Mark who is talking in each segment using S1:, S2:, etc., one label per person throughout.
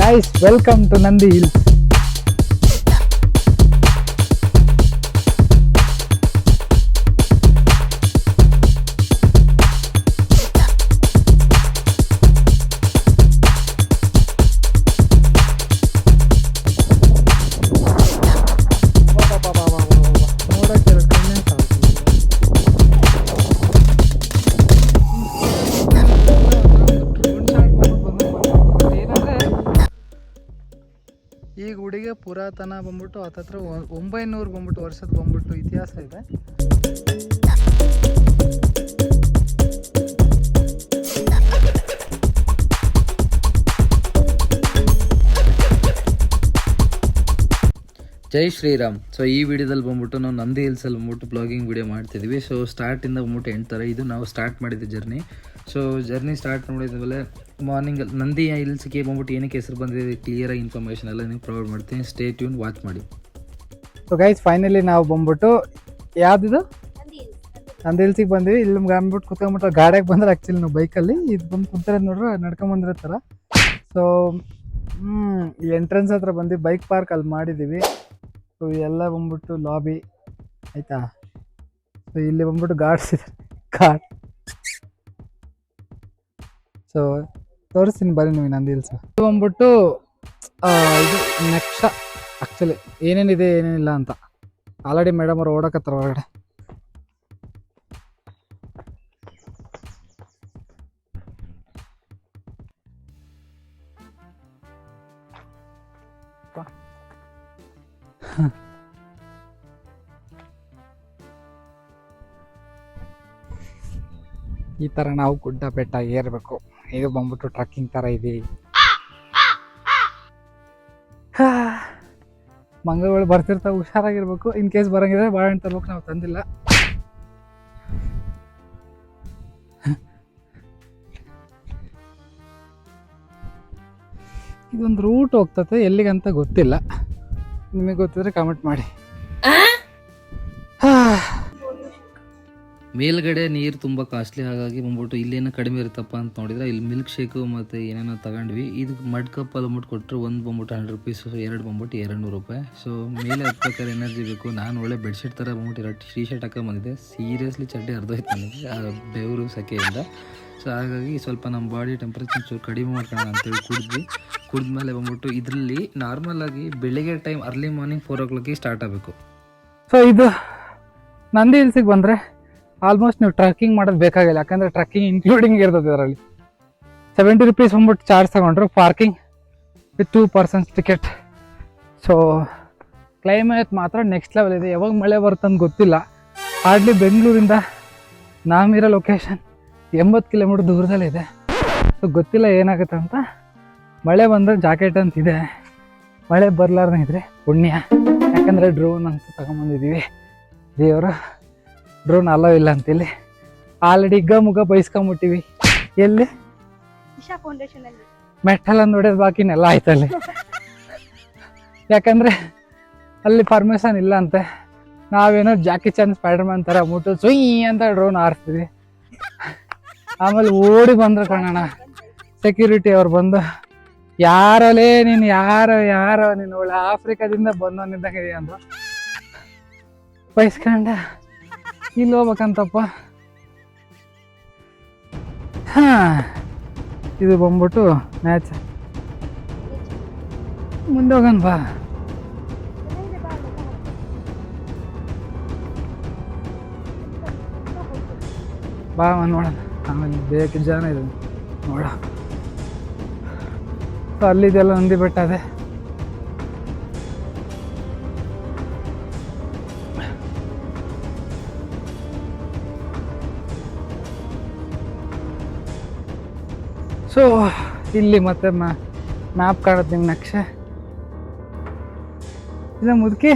S1: Guys, welcome to Nandi Hills. ಈ ಗುಡಿಗೆ ಪುರಾತನ ಬಂದ್ಬಿಟ್ಟು ಹತ್ತತ್ರ 900 ಬಂದ್ಬಿಟ್ಟು ವರ್ಷದ ಬಂದ್ಬಿಟ್ಟು ಇತಿಹಾಸ ಇದೆ.
S2: ಜೈ ಶ್ರೀರಾಮ್. ಸೊ ಈ ವಿಡಿಯೋದಲ್ಲಿ ಬಂದ್ಬಿಟ್ಟು ನಾವು ನಂದಿ ಹಿಲ್ಸಲ್ಲಿ ಬಂದ್ಬಿಟ್ಟು ಬ್ಲಾಗಿಂಗ್ ವಿಡಿಯೋ ಮಾಡ್ತಿದ್ವಿ. ಸೊ ಸ್ಟಾರ್ಟಿಂದ ಬಂದ್ಬಿಟ್ಟು ಎಂಟು ಇದು ನಾವು ಸ್ಟಾರ್ಟ್ ಮಾಡಿದ್ದೆ ಜರ್ನಿ. ಸೊ ಜರ್ನಿ ಸ್ಟಾರ್ಟ್ ಮಾಡಿದ್ಮೇಲೆ ಮಾರ್ನಿಂಗ್ ನಂದಿ ಹಿಲ್ಸ್ಗೆ ಬಂದ್ಬಿಟ್ಟು ಏನಕ್ಕೆ ಹೆಸರು ಬಂದಿದೆ ಕ್ಲಿಯರಾಗಿ ಇನ್ಫಾರ್ಮೇಷನ್ ಎಲ್ಲ ನೀವು ಪ್ರೊವೈಡ್ ಮಾಡ್ತೀನಿ. ಸ್ಟೇ ಟ್ಯೂನ್, ವಾಚ್ ಮಾಡಿ.
S1: ಸೊ ಗೈಸ್, ಫೈನಲಿ ನಾವು ಬಂದ್ಬಿಟ್ಟು ಯಾವುದಿದು ನಂದಿ ಹಿಲ್ಸಿಗೆ ಬಂದ್ವಿ. ಇಲ್ಲಿ ನಮ್ಗೆ ಅಂದ್ಬಿಟ್ಟು ಕುತ್ಕೊಂಡ್ಬಿಟ್ಟು ಗಾಡಿಯಾಗ ಬಂದ್ರೆ ಆ್ಯಕ್ಚುಲಿ ನಾವು ಬೈಕಲ್ಲಿ ಇದು ಬಂದು ಕುಂತಿರೋದು ನೋಡ್ರೆ ನಡ್ಕೊಂಬಂದಿರೋ ಥರ. ಸೊ ಈ ಎಂಟ್ರೆನ್ಸ್ ಹತ್ರ ಬಂದು ಬೈಕ್ ಪಾರ್ಕ್ ಅಲ್ಲಿ ಮಾಡಿದ್ದೀವಿ. ಸೊ ಎಲ್ಲ ಬಂದ್ಬಿಟ್ಟು ಲಾಬಿ ಆಯಿತಾ. ಸೊ ಇಲ್ಲಿ ಬಂದ್ಬಿಟ್ಟು ಗಾರ್ಡ್ಸ್ ಇದೆ, ಗಾರ್ಡ್. ಸೊ ತೋರಿಸ್ತೀನಿ ಬರೀ ನೀವು ನಂದಿ ಹಿಲ್ಸ್. ಇದು ಬಂದ್ಬಿಟ್ಟು ಇದು ನೆಕ್ಸ್ಟ್ ಆ್ಯಕ್ಚುಲಿ ಏನೇನಿದೆ ಏನೇನಿಲ್ಲ ಅಂತ ಆಲ್ರೆಡಿ ಮೇಡಮ್ ಅವ್ರು ಓಡಕತ್ತಾರ ಹೊರಗಡೆ. ಈ ಥರ ನಾವು ಗುಡ್ಡ ಬೆಟ್ಟ ಏರಬೇಕು. ಇದು ಬಂದ್ಬಿಟ್ಟು ಟ್ರಕ್ಕಿಂಗ್ ಥರ ಇದೆ. ಮಂಗಗಳು ಬರ್ತಿರ್ತಾವೆ, ಹುಷಾರಾಗಿರ್ಬೇಕು. ಇನ್ ಕೇಸ್ ಬರಂಗಿದ್ರೆ ಬಾಳೆಹಣ್ಣು ತರ್ಬೇಕು, ನಾವು ತಂದಿಲ್ಲ. ಇದೊಂದು ರೂಟ್ ಹೋಗ್ತದೆ, ಎಲ್ಲಿಗಂತ ಗೊತ್ತಿಲ್ಲ. ನಿಮಗೆ ಗೊತ್ತಿದ್ರೆ ಕಾಮೆಂಟ್ ಮಾಡಿ.
S2: ಮೇಲ್ಗಡೆ ನೀರು ತುಂಬ ಕಾಸ್ಟ್ಲಿ, ಹಾಗಾಗಿ ಬಂದ್ಬಿಟ್ಟು ಇಲ್ಲೇನೋ ಕಡಿಮೆ ಇರುತ್ತಪ್ಪ ಅಂತ ನೋಡಿದ್ರೆ ಇಲ್ಲಿ ಮಿಲ್ಕ್ ಶೇಕು ಮತ್ತು ಏನೇನೋ ತಗೊಂಡ್ವಿ. ಇದು ಮಡ್ ಕಪ್ ಅಲ್ಲಿ ಬಂದ್ಬಿಟ್ಟು ಕೊಟ್ಟರು ಒಂದು ಬಂದ್ಬಿಟ್ಟು 100 ರೂಪೀಸ್, ಎರಡು ಬಂದ್ಬಿಟ್ಟು 200 ರೂಪಾಯಿ. ಸೊ ಮೇಲೆ ಹತ್ಬೇಕಾದ್ರೆ ಎನರ್ಜಿ ಬೇಕು. ನಾನು ಒಳ್ಳೆ ಬೆಡ್ಶೀಟ್ ಥರ ಬಂದ್ಬಿಟ್ಟು ಟೀ ಶರ್ಟ್ ಹಾಕೊಂಬಂದಿದ್ದೆ. ಸೀರಿಯಸ್ಲಿ ಚಡ್ಡಿ ಅರ್ಧೋಯ್ತು ನನಗೆ ಆ ಬೆವರು ಸೆಕೆಯಿಂದ. ಸೊ ಹಾಗಾಗಿ ಸ್ವಲ್ಪ ನಮ್ಮ ಬಾಡಿ ಟೆಂಪ್ರೇಚರ್ ಚೂರು ಕಡಿಮೆ ಮಾಡ್ಕೊಳ್ಳೋಣ ಅಂತೇಳಿ ಕುಡಿದ್ಮೇಲೆ ಬಂದ್ಬಿಟ್ಟು ಇದರಲ್ಲಿ ನಾರ್ಮಲ್ ಆಗಿ ಬೆಳಿಗ್ಗೆ time early morning 4 o'clock start ಆಗಬೇಕು.
S1: ಸೊ ಇದು ನಂದಿ ಹಿಲ್ಸಿಗೆ ಬಂದರೆ ಆಲ್ಮೋಸ್ಟ್ ನೀವು ಟ್ರಕ್ಕಿಂಗ್ ಮಾಡೋದು ಬೇಕಾಗಿಲ್ಲ, ಯಾಕಂದರೆ ಟ್ರಕ್ಕಿಂಗ್ ಇನ್ಕ್ಲೂಡಿಂಗ್ ಇರ್ತದೆ. ಇದರಲ್ಲಿ 70 ರೂಪೀಸ್ ಬಂದ್ಬಿಟ್ಟು ಚಾರ್ಜ್ ತಗೊಂಡ್ರು, parking with 2 persons ticket. So climate ಮಾತ್ರ ನೆಕ್ಸ್ಟ್ ಲೆವೆಲ್ ಇದೆ. ಯಾವಾಗ ಮಳೆ ಬರುತ್ತಂತ ಗೊತ್ತಿಲ್ಲ. ಹಾರ್ಡ್ಲಿ ಬೆಂಗಳೂರಿಂದ ನಾವಿರೋ ಲೊಕೇಶನ್ 80 ಕಿಲೋಮೀಟ್ರ್ ದೂರದಲ್ಲಿದೆ. ಸೊ ಗೊತ್ತಿಲ್ಲ ಏನಾಗುತ್ತೆ ಅಂತ. ಮಳೆ ಬಂದರೆ ಜಾಕೆಟ್ ಅಂತಿದೆ, ಮಳೆ ಬರಲಾರ್ದಂಗಿದ್ರೆ ಪುಣ್ಯ. ಯಾಕಂದರೆ ಡ್ರೋನ್ ಅಂತ ತಗೊಂಬಂದಿದ್ದೀವಿ. ದೇವರು ಡ್ರೋನ್ ಅಲೋ ಇಲ್ಲ ಅಂತೇಳಿ ಆಲ್ರೆಡಿ ಮುಗ ಬೈಸ್ಕೊಂಬಿಟ್ಟಿವಿ. ಎಲ್ಲಿ ಮೆಟ್ಟಲ ನೋಡೋದು ಬಾಕಿನೆಲ್ಲ ಆಯ್ತಲ್ಲಿ. ಯಾಕಂದರೆ ಅಲ್ಲಿ ಪರ್ಮಿಷನ್ ಇಲ್ಲ ಅಂತೆ. ನಾವೇನೋ ಜಾಕಿ ಚಾನ್ ಸ್ಪೈಡರ್ಮ್ಯಾನ್ ಥರ ಮುಟ್ಟು ಸುಯ್ ಅಂತ ಡ್ರೋನ್ ಹಾರಿಸ್ತೀವಿ. ಆಮೇಲೆ ಓಡಿ ಬಂದ್ರು ಕಣೋಣ ಸೆಕ್ಯೂರಿಟಿ ಅವ್ರು ಬಂದು, ಯಾರಲ್ಲೇ ನೀನು, ಯಾರೋ ನೀನು ಒಳ್ಳೆ ಆಫ್ರಿಕಾದಿಂದ ಬಂದವನಿದ್ದಂಗೆ ಅಂದ್ರು. ಬೈಸ್ಕೊಂಡ ಇಲ್ಲಿ ಹೋಗ್ಬೇಕಂತಪ್ಪ. ಇದು ಬಂದ್ಬಿಟ್ಟು ನ್ಯಾಚರ್. ಮುಂದೆ ಹೋಗೋಣ ಬಾ. ಬಾ ನೋಡೋಣ. ಆಮೇಲೆ ಬೇಕು ಜನ ಇದೆ ನೋಡ. ಅಲ್ಲಿದೆಲ್ಲ ನಂದಿ ಬೆಟ್ಟ ಅದೇ. ಸೊ ಇಲ್ಲಿ ಮತ್ತೆ ಮ್ಯಾಪ್ ಕಾಣುತ್ತೆ ನಿಮ್ಗೆ, ನಕ್ಷೆ ಇಲ್ಲ ಮುದುಕಿ.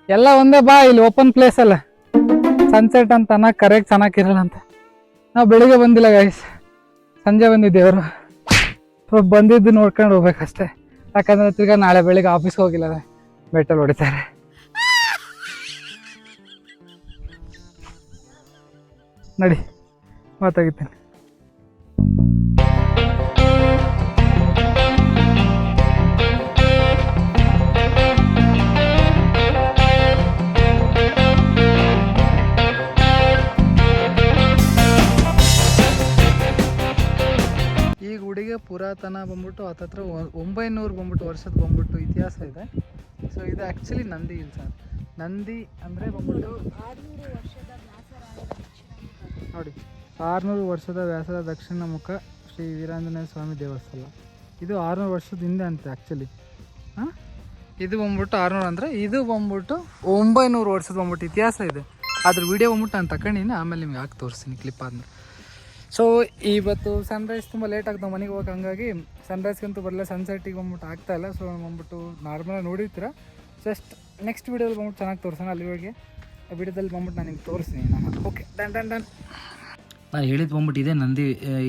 S1: ಎಲ್ಲ ಒಂದೇ ಬಾ. ಇಲ್ಲಿ ಓಪನ್ ಪ್ಲೇಸ್ ಅಲ್ಲ, ಸನ್ಸೆಟ್ ಅಂತ ಅನ್ನಕ್ಕೆ ಕರೆಕ್ಟ್ ಚೆನ್ನಾಗಿರಲ್ಲ ಅಂತ ನಾವು ಬೆಳಿಗ್ಗೆ ಬಂದಿಲ್ಲ ಗೈಸ್, ಸಂಜೆ ಬಂದಿದ್ದೇವರು. ಬಂದಿದ್ದು ನೋಡ್ಕೊಂಡು ಹೋಗ್ಬೇಕಷ್ಟೇ. ಯಾಕಂದ್ರೆ 3 ನಾಳೆ ಬೆಳಿಗ್ಗೆ ಆಫೀಸ್ಗೆ ಹೋಗಿಲ್ಲ, ಬೆಟ್ಟಲ್ಲಿ ಹೊಡಿತಾರೆ. ನಡಿ ಮಾತಾಗಿತ್ತೇನೆ. ಈ ಗುಡಿಗೆ ಪುರಾತನ ಬಂದ್ಬಿಟ್ಟು ಹತ್ತತ್ರ 900 ಬಂದ್ಬಿಟ್ಟು ವರ್ಷದ ಬಂದ್ಬಿಟ್ಟು ಇತಿಹಾಸ ಇದೆ. ಸೊ ಇದು ಆ್ಯಕ್ಚುಲಿ ನಂದಿ ಹಿಲ್ಸ್ ಅಂತ. ನಂದಿ ಅಂದರೆ ಬಂದ್ಬಿಟ್ಟು ನೋಡಿ 600 ವರ್ಷದ ವ್ಯಾಸದ ದಕ್ಷಿಣ ಮುಖ ಶ್ರೀ ವೀರಾಂಜನೇಯ ಸ್ವಾಮಿ ದೇವಸ್ಥಾನ. ಇದು 600 ವರ್ಷದ ಹಿಂದೆ ಅಂತೆ ಆ್ಯಕ್ಚುಲಿ. ಹಾಂ, ಇದು ಬಂದ್ಬಿಟ್ಟು 600 ಅಂದರೆ ಇದು ಬಂದ್ಬಿಟ್ಟು 900 ವರ್ಷದ ಬಂದ್ಬಿಟ್ಟು ಇತಿಹಾಸ ಇದೆ. ಅದ್ರ ವಿಡಿಯೋ ಬಂದ್ಬಿಟ್ಟು ನಾನು ತಗೊಂಡಿನಿ, ಆಮೇಲೆ ನಿಮ್ಗೆ ಹಾಕಿ ತೋರಿಸ್ತೀನಿ ಕ್ಲಿಪ್ ಆದ್ಮೇಲೆ. ಸೊ ಇವತ್ತು ಸನ್ರೈಸ್ ತುಂಬ ಲೇಟ್ ಆಗ್ತಾವೆ ಮನೆಗೆ ಹೋಗಕ್ಕೆ, ಹಂಗಾಗಿ ಸನ್ರೈಸ್ಗಂತೂ ಬರಲ್ಲ, ಸನ್ಸೆಟ್ಟಿಗೆ ಬಂದ್ಬಿಟ್ಟು ಆಗ್ತಾಯಿಲ್ಲ. ಸೊ ಬಂದ್ಬಿಟ್ಟು ನಾರ್ಮಲಾಗಿ ನೋಡಿರ್ತೀರ. ಜಸ್ಟ್ ನೆಕ್ಸ್ಟ್ ವೀಡಿಯೋದಲ್ಲಿ ಬಂದ್ಬಿಟ್ಟು ಚೆನ್ನಾಗಿ ತೋರಿಸೋಣ. ಅಲ್ಲಿವರೆಗೆ ವಿಡಿಯೋದಲ್ಲಿ ಬಂದ್ಬಿಟ್ಟು ನಾನು ನಿಮ್ಗೆ ತೋರಿಸ್ತೀನಿ. Okay, done.
S2: ನಾನು ಹೇಳಿದ್ದು ಬಂದ್ಬಿಟ್ಟು ಇದೆ ನಂದಿ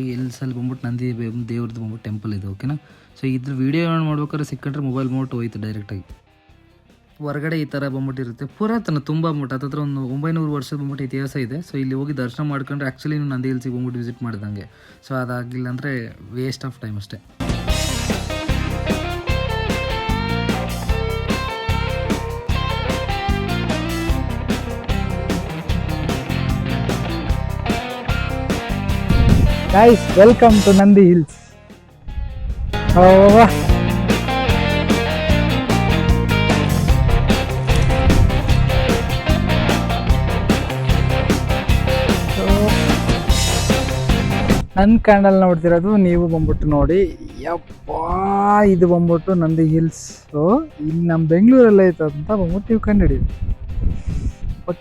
S2: ಹಿಲ್ಸಲ್ಲಿ ಬಂದ್ಬಿಟ್ಟು ನಂದಿ ದೇವ್ರದ್ದು ಬಂದ್ಬಿಟ್ಟು ಟೆಂಪಲ್ ಇದೆ, ಓಕೆನಾ. ಸೊ ಇದ್ರ ವೀಡಿಯೋ ಮಾಡ್ಬೇಕಾದ್ರೆ ಸಿಕ್ಕಂಡ್ರೆ ಮೊಬೈಲ್ ಬಂದ್ಬಿಟ್ಟು ಹೋಯ್ತು ಡೈರೆಕ್ಟಾಗಿ. ಹೊರಗಡೆ ಈ ಥರ ಬಂದ್ಬಿಟ್ಟಿರುತ್ತೆ, ಪುರಾತನ ತುಂಬ ಬಂದ್ಬಿಟ್ಟು ಹತ್ತತ್ರ ಒಂದು 900 ವರ್ಷದ ಬಂದ್ಬಿಟ್ಟು ಇತಿಹಾಸ ಇದೆ. ಸೊ ಇಲ್ಲಿ ಹೋಗಿ ದರ್ಶನ ಮಾಡ್ಕೊಂಡ್ರೆ ಆ್ಯಕ್ಚುಲಿ ನೀವು ನಂದಿ ಹಿಲ್ಸಿಗೆ ಬಂದ್ಬಿಟ್ಟು ವಿಸಿಟ್ ಮಾಡಿದಂಗೆ. ಸೊ ಅದಾಗಿಲ್ಲ ಅಂದರೆ ವೇಸ್ಟ್ ಆಫ್ ಟೈಮ್ ಅಷ್ಟೇ.
S1: Guys, welcome to Nandi Hills. ನನ್ನ ಕ್ಯಾಂಡಲ್ ನೋಡ್ತಿರೋದು ನೀವು ಬಂದ್ಬಿಟ್ಟು ನೋಡಿ. ಯಪ್ಪಾ, ಇದು ಬಂದ್ಬಿಟ್ಟು ನಂದಿ ಹಿಲ್ಸ್. ಇಲ್ಲಿ ನಮ್ಮ ಬೆಂಗಳೂರಲ್ಲೇ ಐತೆ ಅಂತ ಬಂದ್ಬಿಟ್ಟು ನೀವು ಕಂಡಿಡೀವಿ.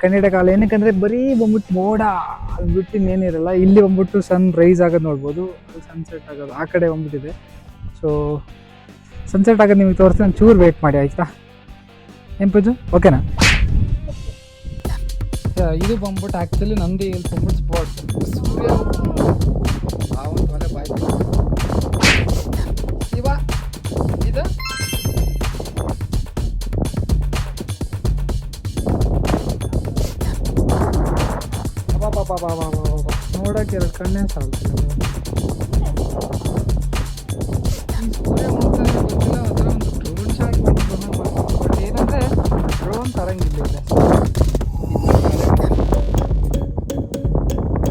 S1: ಕಂಡಿಡಕ್ಕಾಗಲ್ಲ, ಏನಕ್ಕಂದರೆ ಬರೀ ಬಂದ್ಬಿಟ್ಟು ಮೋಡ ಅಲ್ಲಿ ಬಿಟ್ಟು ಇನ್ನೇನಿರಲ್ಲ. ಇಲ್ಲಿ ಬಂದ್ಬಿಟ್ಟು ಸನ್ ರೈಸ್ ಆಗೋದು ನೋಡ್ಬೋದು, ಸನ್ಸೆಟ್ ಆಗೋದು ಆ ಕಡೆ ಬಂದ್ಬಿಟ್ಟಿದೆ. ಸೊ ಸನ್ಸೆಟ್ ಆಗೋದು ನಿಮಗೆ ತೋರಿಸ್ತೀನಿ, ಒಂದು ಚೂರು ವೆಯ್ಟ್ ಮಾಡಿ ಆಯಿತಾ? ಏನು ಪೂಜು, ಓಕೆನಾ? ಇದು ಬಂದ್ಬಿಟ್ಟು ಆ್ಯಕ್ಚುಲಿ ನಂದಿ ಹಿಲ್ಸ್ ಬಂದ್ಬಿಟ್ಟು ಸ್ಪಾಟ್. ಸೂರ್ಯ ಆ ಒಂದು ಹೊಲೆ ಬಾಯ್ ಇವ ಇದು ನೋಡಕ್ಕೆ 2 ಕಣ್ಣೇ ಸಾಲ್ತಿಲ್ಲ. ಸೂರ್ಯ ಮುಳ್ತಾನೆ ಗೊತ್ತಿಲ್ಲ, ಒಂಥರ ಒಂದು ಡ್ರೋನ್ ಶಾಟ್ ಬಟ್ ಏನಂದರೆ ಡ್ರೋನ್ ತರಂಗಿಲ್ಲ ಇದೆ.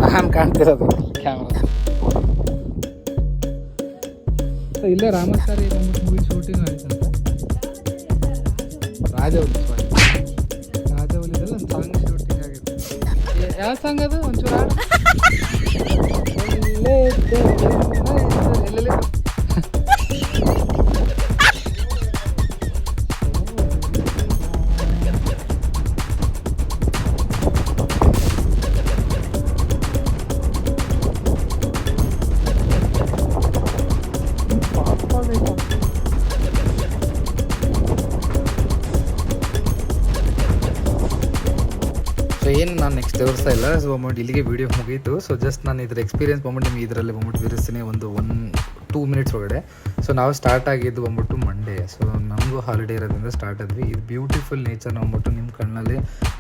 S1: ನಾನು ಕಾಣ್ತಿರೋದು ಕ್ಯಾಮ್ರಾ. ಸೊ ಇಲ್ಲೇ ರಾಮಾಚಾರಿ ಬಂದ್ಬಿಟ್ಟು ಮೂವಿ ಶೂಟಿಂಗ್ ಆಯ್ತಂತೆ. ರಾಜವಲಿದಲ್ಲಿ ಒಂದು ಸಾಂಗ್ ಶೂಟಿಂಗ್ ಆಗಿತ್ತು. ಯಾವ ಸಾಂಗ್ ಅದು? ಒಂಚೂರು ಹಾಡು. ಎಲ್ಲೆಲ್ಲಿ ಸೊ ಏನು ನಾನು ನೆಕ್ಸ್ಟ್ ತೋರಿಸ್ತಾ ಇಲ್ಲ. ಸೊ ಬಂದ್ಬಿಟ್ಟು ಇಲ್ಲಿಗೆ ವೀಡಿಯೋ ಮುಗೀತು. ಸೊ ಜಸ್ಟ್ ನಾನು ಇದ್ರ ಎಕ್ಸ್ಪೀರಿಯನ್ಸ್ ಬಂದ್ಬಿಟ್ಟು ನಿಮಗೆ ಇದರಲ್ಲಿ ಬಂದ್ಬಿಟ್ಟು ವಿವರಿಸ್ತೀನಿ ಒಂದು 1-2 ಮಿನಿಟ್ಸ್ ಒಳಗಡೆ. ಸೊ ನಾವು ಸ್ಟಾರ್ಟ್ ಆಗಿದ್ದು ಬಂದ್ಬಿಟ್ಟು ಮಂಡೇ. ಸೊ ನಮಗೂ ಹಾಲಿಡೇ ಇರೋದ್ರಿಂದ ಸ್ಟಾರ್ಟ್ ಆದ್ವಿ. ಇದು ಬ್ಯೂಟಿಫುಲ್ ನೇಚರ್ ಬಂದ್ಬಿಟ್ಟು ನಿಮ್ಮ ಕಣ್ಣಲ್ಲಿ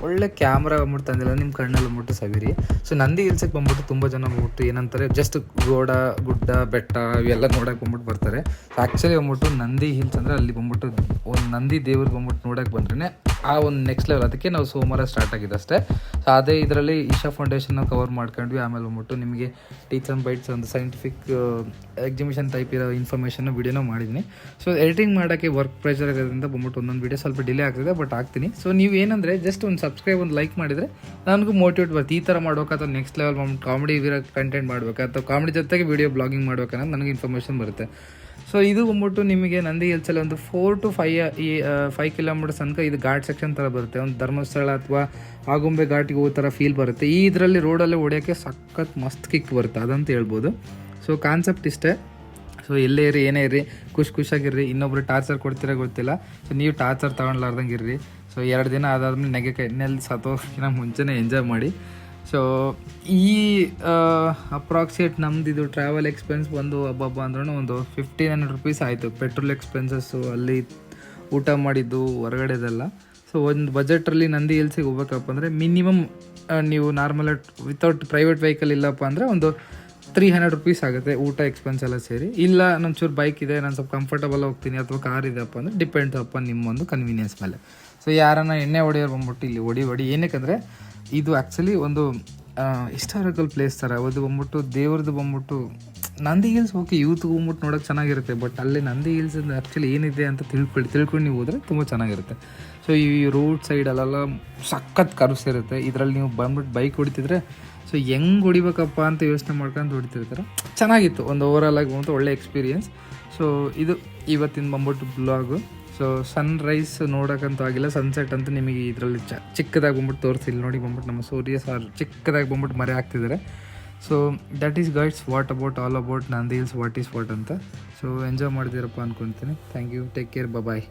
S1: ಒಳ್ಳೆ ಕ್ಯಾಮ್ರಾ ಬಂದ್ಬಿಟ್ಟು ತಂದಿಲ್ಲ, ನಿಮ್ಮ ಕಣ್ಣಲ್ಲಿ ಬಂದ್ಬಿಟ್ಟು ಸವಿರಿ. ಸೊ ನಂದಿ ಹಿಲ್ಸಿಗೆ ಬಂದ್ಬಿಟ್ಟು ತುಂಬ ಜನ ಬಂದ್ಬಿಟ್ಟು ಏನಂತಾರೆ, ಜಸ್ಟ್ ಗುಡ್ಡ ಬೆಟ್ಟ ಇವೆಲ್ಲ ನೋಡೋಕೆ ಬಂದ್ಬಿಟ್ಟು ಬರ್ತಾರೆ. ಆ್ಯಕ್ಚುಲಿ ಬಂದ್ಬಿಟ್ಟು ನಂದಿ ಹಿಲ್ಸ್ ಅಂದರೆ ಅಲ್ಲಿ ಬಂದ್ಬಿಟ್ಟು ಒಂದು ನಂದಿ ದೇವ್ರಿಗೆ ಬಂದ್ಬಿಟ್ಟು ನೋಡೋಕೆ ಬಂದ್ರೇ ಆ ಒಂದು ನೆಕ್ಸ್ಟ್ ಲೆವೆಲ್. ಅದಕ್ಕೆ ನಾವು ಸೋಮವಾರ ಸ್ಟಾರ್ಟ್ ಆಗಿದೆ ಅಷ್ಟೇ. ಸೊ ಅದೇ ಇದರಲ್ಲಿ ಈಶಾ ಫೌಂಡೇಶನ್ನ ಕವರ್ ಮಾಡ್ಕೊಂಡ್ವಿ. ಆಮೇಲೆ ಬಂದ್ಬಿಟ್ಟು ನಿಮಗೆ ಟೀಚ್ ಆ್ಯಂಡ್ ಬೈಟ್ಸ್ ಒಂದು ಸೈಂಟಿಫಿಕ್ ಎಕ್ಸಿಬಿಷನ್ ಟೈಪ್ ಇರೋ ಇನ್ಫಾರ್ಮೇಷನ್ನ ವೀಡಿಯೋನ ಮಾಡಿದ್ದೀನಿ. ಸೊ ಎಡಿಟಿಂಗ್ ಮಾಡೋಕ್ಕೆ ವರ್ಕ್ ಪ್ರೆಷರ್ ಆಗೋದ್ರಿಂದ ಬಂದ್ಬಿಟ್ಟು ಒಂದೊಂದು ವೀಡಿಯೋ ಸ್ವಲ್ಪ ಡಿಲೇ ಆಗ್ತಿದೆ, ಬಟ್ ಆಗ್ತೀನಿ. ಸೊ ನೀವು ಏನಂದರೆ ಜಸ್ಟ್ ಒಂದು ಸಬ್ಸ್ಕ್ರೈಬ್, ಒಂದು ಲೈಕ್ ಮಾಡಿದರೆ ನನಗೂ ಮೋಟಿವೇಟ್ ಬರುತ್ತೆ. ಈ ಥರ ಮಾಡ್ಬೇಕು ಅಥವಾ ನೆಕ್ಸ್ಟ್ ಲೆವೆಲ್ ಬಂದ್ಬಿಟ್ಟು ಕಾಮಿಡಿ ಕಂಟೆಂಟ್ ಮಾಡಬೇಕು ಅಥವಾ ಕಾಮಿಡಿ ಜೊತೆಗೆ ವೀಡಿಯೋ ಬ್ಲಾಗಿಂಗ್ ಮಾಡ್ಬೇಕನ್ನೋದು ನನಗೆ ಇನ್ಫಾರ್ಮೇಷನ್ ಬರುತ್ತೆ. ಸೊ ಇದು ಬಂದ್ಬಿಟ್ಟು ನಿಮಗೆ ನಂದಿ ಹಿಲ್ಸಲ್ಲಿ ಒಂದು 4 to 5 ಕಿಲೋಮೀಟರ್ಸ್ ತನಕ ಇದು ಘಾಟ್ ಸೆಕ್ಷನ್ ಥರ ಬರುತ್ತೆ. ಒಂದು ಧರ್ಮಸ್ಥಳ ಅಥವಾ ಆಗುಂಬೆ ಘಾಟಿಗೆ ಹೋಗೋ ಥರ ಫೀಲ್ ಬರುತ್ತೆ. ಈ ಇದರಲ್ಲಿ ರೋಡಲ್ಲಿ ಹೊಡೆಯೋಕ್ಕೆ ಸಖತ್ ಮಸ್ತ್ ಕಿಕ್ ಬರುತ್ತೆ, ಅದಂತ ಹೇಳ್ಬೋದು. ಸೊ ಕಾನ್ಸೆಪ್ಟ್ ಇಷ್ಟೇ. ಸೊ ಎಲ್ಲೇ ಇರಿ, ಏನೇ ಇರಿ, ಖುಷಿಯಾಗಿರ್ರಿ. ಇನ್ನೊಬ್ರು ಟಾರ್ಚರ್ ಕೊಡ್ತಿರೋ ಗೊತ್ತಿಲ್ಲ. ಸೊ ನೀವು ಟಾರ್ಚರ್ ತೊಗೊಳ್ಲಾರ್ದಂಗೆ ಇರ್ರಿ. ಸೊ 2 ದಿನ ಅದಾದ್ಮೇಲೆ ನೆಗೆಯಲ್ಲಿ ಸತ್ತೋಗಿನ ಮುಂಚೆನೇ ಎಂಜಾಯ್ ಮಾಡಿ. ಸೊ ಈ ಅಪ್ರಾಕ್ಸಿಮೇಟ್ ನಮ್ಮದಿದು ಟ್ರಾವೆಲ್ ಎಕ್ಸ್ಪೆನ್ಸ್ ಬಂದು ಹಬ್ಬ ಅಂದ್ರೂ ಒಂದು 1,500 rupees ಆಯಿತು. ಪೆಟ್ರೋಲ್ ಎಕ್ಸ್ಪೆನ್ಸಸ್ಸು, ಅಲ್ಲಿ ಊಟ ಮಾಡಿದ್ದು, ಹೊರಗಡೆದೆಲ್ಲ. ಸೊ ಒಂದು ಬಜೆಟಲ್ಲಿ ನಂದಿ ಹಿಲ್ಸಿಗೆ ಹೋಗ್ಬೇಕಪ್ಪ ಅಂದರೆ ಮಿನಿಮಮ್ ನೀವು ನಾರ್ಮಲ್ ವಿತೌಟ್ ಪ್ರೈವೇಟ್ ವೆಹಿಕಲ್ ಇಲ್ಲಪ್ಪ ಅಂದರೆ ಒಂದು 300 ರುಪೀಸ್ ಆಗುತ್ತೆ ಊಟ ಎಕ್ಸ್ಪೆನ್ಸ್ ಎಲ್ಲ ಸೇರಿ. ಇಲ್ಲ ನನ್ನ ಚೂರು ಬೈಕ್ ಇದೆ, ನಾನು ಸ್ವಲ್ಪ ಕಂಫರ್ಟಬಲ್ ಹೋಗ್ತೀನಿ ಅಥವಾ ಕಾರ್ ಇದೆಯಪ್ಪ ಅಂದರೆ ಡಿಪೆಂಡ್ಸ್ ಅಪ್ಪ ನಿಮ್ಮ ಒಂದು ಕನ್ವೀನಿಯನ್ಸ್ ಮೇಲೆ. ಸೊ ಯಾರನ್ನ ಎಣ್ಣೆ ಹೊಡೆಯೋರು ಬಂದ್ಬಿಟ್ಟು ಇಲ್ಲಿ ಹೊಡಿ ಏನಕ್ಕಂದರೆ ಇದು ಆ್ಯಕ್ಚುಲಿ ಒಂದು ಹಿಸ್ಟಾರಿಕಲ್ ಪ್ಲೇಸ್ ಥರ. ಅದು ಬಂದ್ಬಿಟ್ಟು ದೇವ್ರದ್ದು ಬಂದ್ಬಿಟ್ಟು ನಂದಿ ಹಿಲ್ಸ್ ಓಕೆ ಯೂತ್ಗೆ ಬಂದ್ಬಿಟ್ಟು ನೋಡೋಕೆ ಚೆನ್ನಾಗಿರುತ್ತೆ, ಬಟ್ ಅಲ್ಲಿ ನಂದಿ ಹಿಲ್ಸ್ ಆ್ಯಕ್ಚುಲಿ ಏನಿದೆ ಅಂತ ತಿಳ್ಕೊಂಡು ನೀವು ಹೋದರೆ ತುಂಬ ಚೆನ್ನಾಗಿರುತ್ತೆ. ಸೊ ಈ ರೋಡ್ ಸೈಡಲ್ಲೆಲ್ಲ ಸಖತ್ ಕರ್ವ್ಸ್ ಇರುತ್ತೆ. ಇದರಲ್ಲಿ ನೀವು ಬಂದ್ಬಿಟ್ಟು ಬೈಕ್ ಹೊಡಿತಿದ್ರೆ ಸೊ ಹೆಂಗೆ ಹೊಡಿಬೇಕಪ್ಪ ಅಂತ ಯೋಚನೆ ಮಾಡ್ಕೊಂಡು ಹೊಡಿತಿರ್ತಾರೆ. ಚೆನ್ನಾಗಿತ್ತು, ಒಂದು ಓವರಾಲ್ ಆಗಿ ಬಂದ್ಬಿಟ್ಟು ಒಳ್ಳೆ ಎಕ್ಸ್ಪೀರಿಯನ್ಸ್. ಸೊ ಇದು ಇವತ್ತಿನ ಬಂದ್ಬಿಟ್ಟು ಬ್ಲಾಗು. ಸೊ ಸನ್ರೈಸ್ ನೋಡೋಕ್ಕಂತೂ ಆಗಿಲ್ಲ, ಸನ್ಸೆಟ್ ಅಂತೂ ನಿಮಗೆ ಇದರಲ್ಲಿ ಚಿಕ್ಕದಾಗಿ ಬಂದ್ಬಿಟ್ಟು ತೋರಿಸಿಲ್ಲ. ನೋಡಿ ಬಂದ್ಬಿಟ್ಟು ನಮ್ಮ ಸೂರ್ಯ ಸರ್ ಚಿಕ್ಕದಾಗಿ ಬಂದ್ಬಿಟ್ಟು ಮರೆ ಹಾಕ್ತಿದ್ದಾರೆ. So that is guides what about all about Nandi hills what is what ಅಂತ. ಸೊ ಎಂಜಾಯ್ ಮಾಡಿದ್ದೀರಪ್ಪ ಅಂದ್ಕೊತೀನಿ. Thank you, take care, bye.